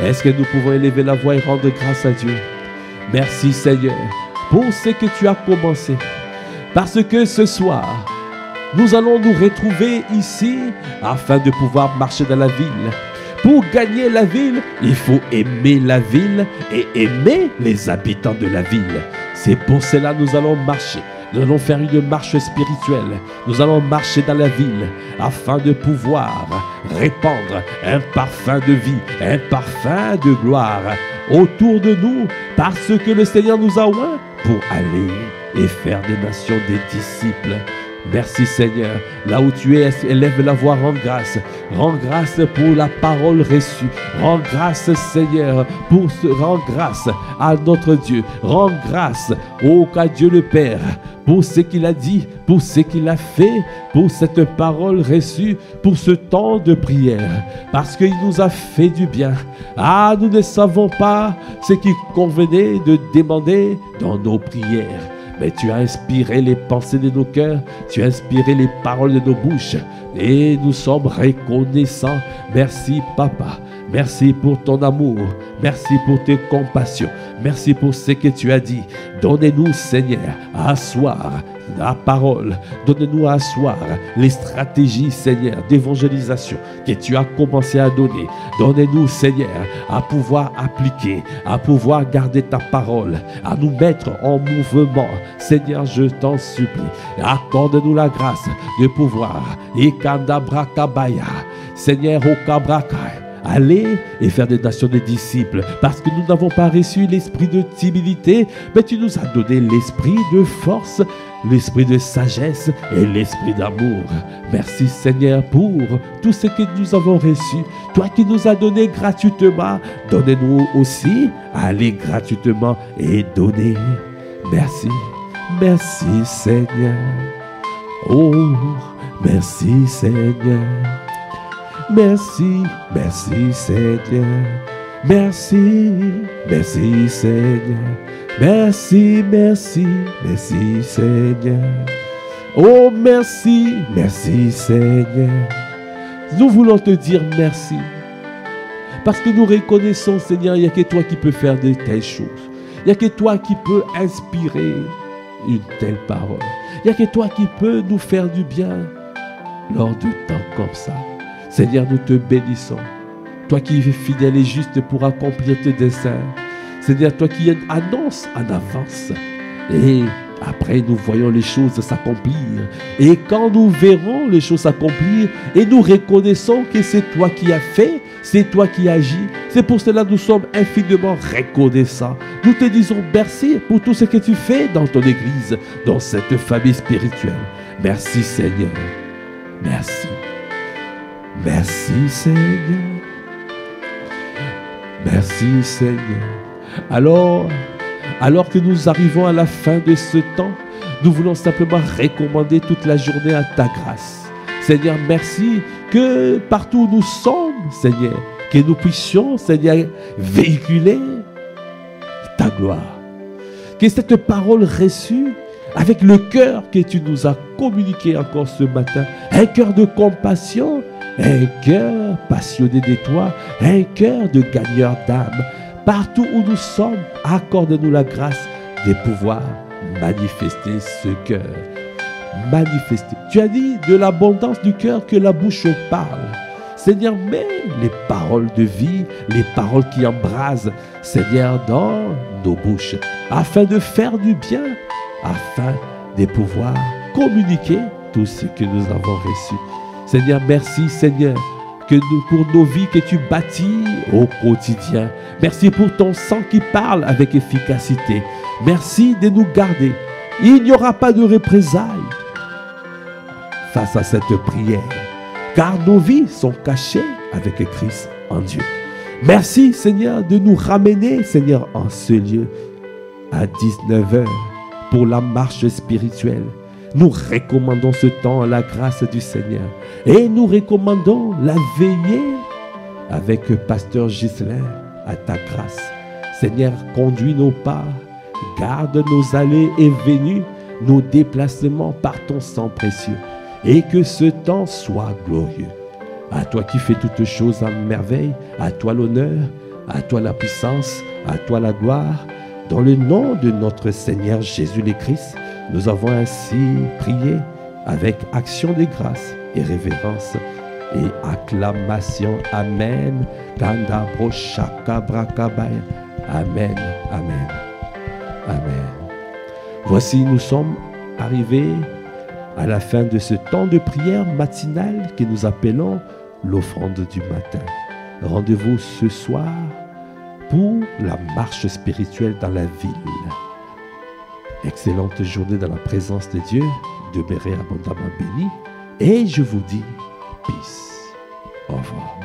Est-ce que nous pouvons élever la voix et rendre grâce à Dieu? Merci Seigneur pour ce que tu as commencé. Parce que ce soir, nous allons nous retrouver ici afin de pouvoir marcher dans la ville. Pour gagner la ville, il faut aimer la ville et aimer les habitants de la ville. C'est pour cela que nous allons marcher. Nous allons faire une marche spirituelle. Nous allons marcher dans la ville afin de pouvoir répandre un parfum de vie, un parfum de gloire autour de nous, parce que le Seigneur nous a oints pour aller et faire des nations des disciples. Merci Seigneur, là où tu es, élève la voix, rends grâce pour la parole reçue, rends grâce Seigneur, rends grâce à notre Dieu, rends grâce à Dieu le Père, pour ce qu'il a dit, pour ce qu'il a fait, pour cette parole reçue, pour ce temps de prière, parce qu'il nous a fait du bien. Ah, nous ne savons pas ce qui convenait de demander dans nos prières. Mais tu as inspiré les pensées de nos cœurs, tu as inspiré les paroles de nos bouches. Et nous sommes reconnaissants. Merci Papa, merci pour ton amour, merci pour tes compassions, merci pour ce que tu as dit. Donnez-nous Seigneur à asseoir la parole, donnez-nous à asseoir les stratégies Seigneur d'évangélisation que tu as commencé à donner. Donnez-nous Seigneur à pouvoir appliquer, à pouvoir garder ta parole, à nous mettre en mouvement. Seigneur, je t'en supplie, accorde-nous la grâce de pouvoir Seigneur, aller et faire des nations des disciples, parce que nous n'avons pas reçu l'esprit de timidité, mais tu nous as donné l'esprit de force, l'esprit de sagesse et l'esprit d'amour. Merci Seigneur pour tout ce que nous avons reçu. Toi qui nous as donné gratuitement, donnez-nous aussi à aller gratuitement et donner. Merci, merci Seigneur. Oh, merci Seigneur. Merci, merci Seigneur. Merci, merci Seigneur. Merci, merci, merci Seigneur. Oh merci, merci Seigneur. Nous voulons te dire merci. Parce que nous reconnaissons Seigneur, il n'y a que toi qui peux faire de telles choses. Il n'y a que toi qui peux inspirer une telle parole. Il n'y a que toi qui peux nous faire du bien lors de temps comme ça. Seigneur, nous te bénissons. Toi qui es fidèle et juste pour accomplir tes desseins. Seigneur, toi qui annonces en avance. Et après, nous voyons les choses s'accomplir. Et quand nous verrons les choses s'accomplir, et nous reconnaissons que c'est toi qui as fait, c'est toi qui agis. C'est pour cela que nous sommes infiniment reconnaissants. Nous te disons merci pour tout ce que tu fais dans ton Église, dans cette famille spirituelle. Merci Seigneur. Merci. Merci Seigneur. Merci Seigneur. Alors que nous arrivons à la fin de ce temps, nous voulons simplement recommander toute la journée à ta grâce. Seigneur, merci que partout où nous sommes, Seigneur, que nous puissions, Seigneur, véhiculer ta gloire. Que cette parole reçue, avec le cœur que tu nous as communiqué encore ce matin, un cœur de compassion, un cœur passionné de toi, un cœur de gagneur d'âme. Partout où nous sommes, accorde-nous la grâce de pouvoir manifester ce cœur. Manifester. Tu as dit de l'abondance du cœur que la bouche parle. Seigneur, mets les paroles de vie, les paroles qui embrasent, Seigneur, dans nos bouches, afin de faire du bien, afin de pouvoir communiquer tout ce que nous avons reçu. Seigneur, merci Seigneur, pour nos vies que tu bâtis au quotidien. Merci pour ton sang qui parle avec efficacité. Merci de nous garder. Il n'y aura pas de représailles face à cette prière, car nos vies sont cachées avec Christ en Dieu. Merci Seigneur de nous ramener, Seigneur, en ce lieu à 19h pour la marche spirituelle. Nous recommandons ce temps à la grâce du Seigneur. Et nous recommandons la veillée avec Pasteur Ghislain à ta grâce. Seigneur, conduis nos pas, garde nos allées et venues, nos déplacements par ton sang précieux. Et que ce temps soit glorieux. À toi qui fais toutes choses en merveille, à toi l'honneur, à toi la puissance, à toi la gloire. Dans le nom de notre Seigneur Jésus le Christ, nous avons ainsi prié avec action de grâce et révérence et acclamation. Amen. Amen. Amen. Amen. Voici, nous sommes arrivés à la fin de ce temps de prière matinale que nous appelons l'offrande du matin. Rendez-vous ce soir pour la marche spirituelle dans la ville. Excellente journée dans la présence de Dieu. Demeurez abondamment bénis. Et je vous dis peace. Au revoir.